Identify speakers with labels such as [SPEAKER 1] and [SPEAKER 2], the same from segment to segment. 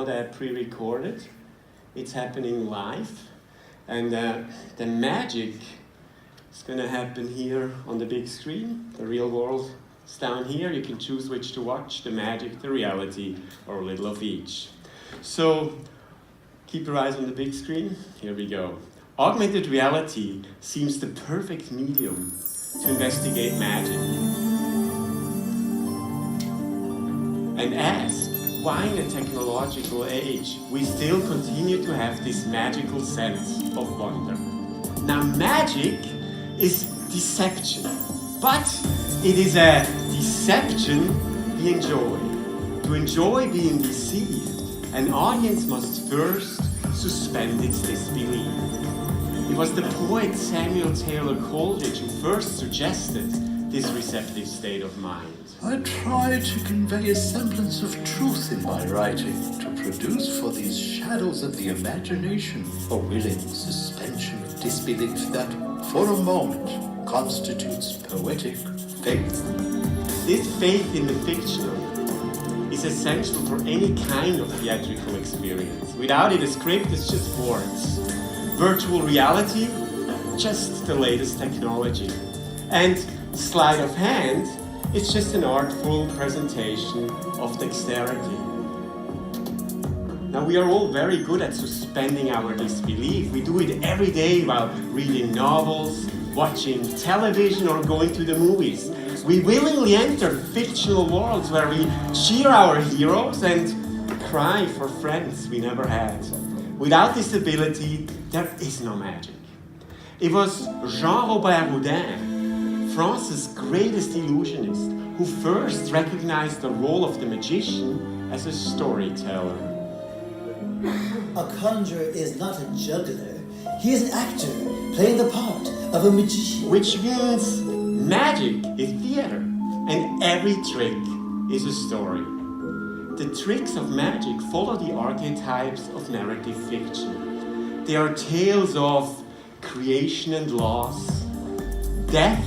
[SPEAKER 1] pre-recorded. It's happening live, and the magic is going to happen here on the big screen. The real world is down here. You can choose which to watch, the magic, the reality, or a little of each. So keep your eyes on the big screen. Here we go. Augmented reality seems the perfect medium to investigate magic and ask why in a technological age we still continue to have this magical sense of wonder. Now, magic is deception, but it is a deception we enjoy. To enjoy being deceived, an audience must first suspend its disbelief. It was the poet Samuel Taylor Coleridge who first suggested this receptive state of mind.
[SPEAKER 2] I try to convey a semblance of truth in my writing, to produce for these shadows of the imagination a willing suspension of disbelief that, for a moment, constitutes poetic faith.
[SPEAKER 1] This faith in the fictional is essential for any kind of theatrical experience. Without it, a script is just words. Virtual reality, just the latest technology. And sleight of hand, it's just an artful presentation of dexterity. Now, we are all very good at suspending our disbelief. We do it every day while reading novels, watching television, or going to the movies. We willingly enter fictional worlds where we cheer our heroes and cry for friends we never had. Without this ability, there is no magic. It was Jean-Robert Houdin, France's greatest illusionist, who first recognized the role of the magician as a storyteller.
[SPEAKER 3] A conjurer is not a juggler. He is an actor, playing the part of a magician.
[SPEAKER 1] Which means magic is theater, and every trick is a story. The tricks of magic follow the archetypes of narrative fiction. They are tales of creation and loss, death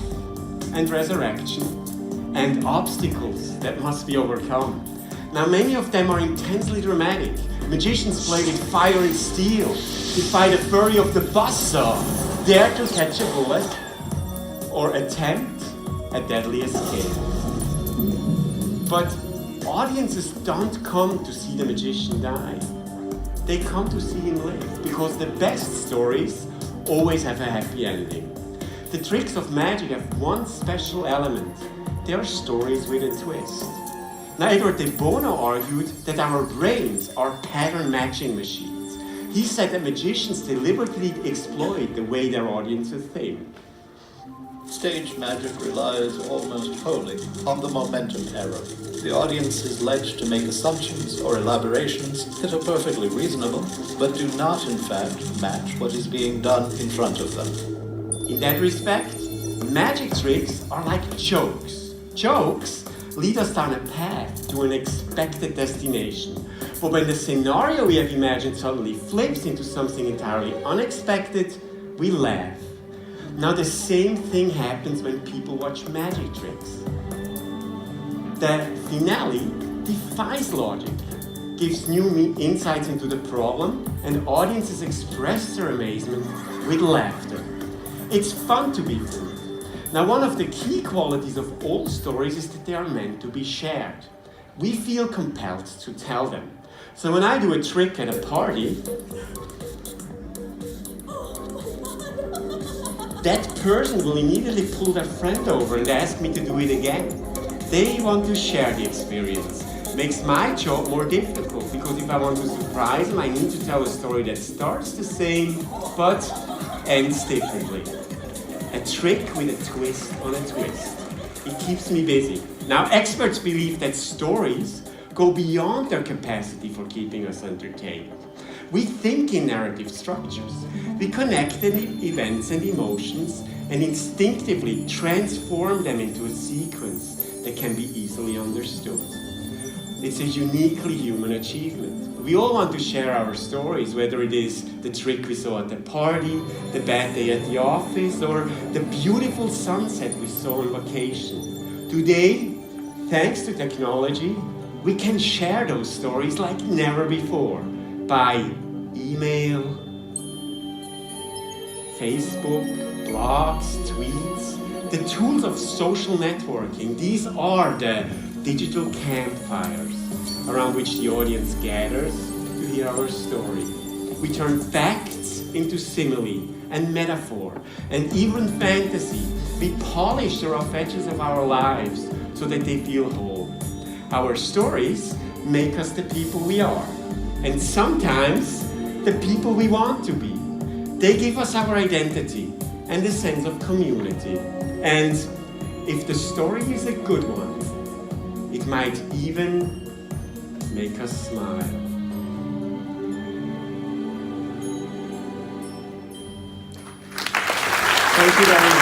[SPEAKER 1] and resurrection, and obstacles that must be overcome. Now, many of them are intensely dramatic. Magicians play with fire and steel, defy the fury of the buzzsaw, dare to catch a bullet, or attempt a deadly escape. But audiences don't come to see the magician die. They come to see him live, because the best stories always have a happy ending. The tricks of magic have one special element. They are stories with a twist. Now, Edward de Bono argued that our brains are pattern matching machines. He said that magicians deliberately exploit the way their audiences think.
[SPEAKER 2] Stage magic relies almost wholly on the momentum error. The audience is led to make assumptions or elaborations that are perfectly reasonable, but do not, in fact, match what is being done in front of them.
[SPEAKER 1] In that respect, magic tricks are like jokes. Jokes lead us down a path to an expected destination. But when the scenario we have imagined suddenly flips into something entirely unexpected, we laugh. Now, the same thing happens when people watch magic tricks. The finale defies logic, gives new insights into the problem, and audiences express their amazement with laughter. It's fun to be fooled. Now, one of the key qualities of all stories is that they are meant to be shared. We feel compelled to tell them. So when I do a trick at a party, that person will immediately pull their friend over and ask me to do it again. They want to share the experience. Makes my job more difficult, because if I want to surprise them, I need to tell a story that starts the same but ends differently. A trick with a twist on a twist. It keeps me busy. Now, experts believe that stories go beyond their capacity for keeping us entertained. We think in narrative structures. We connect the events and emotions and instinctively transform them into a sequence that can be easily understood. It's a uniquely human achievement. We all want to share our stories, whether it is the trick we saw at the party, the bad day at the office, or the beautiful sunset we saw on vacation. Today, thanks to technology, we can share those stories like never before by email, Facebook, blogs, tweets, the tools of social networking. These are the digital campfires around which the audience gathers to hear our story. We turn facts into simile and metaphor and even fantasy. We polish the rough edges of our lives so that they feel whole. Our stories make us the people we are, and sometimes the people we want to be. They give us our identity and a sense of community. And if the story is a good one, it might even make us smile. Thank you very much.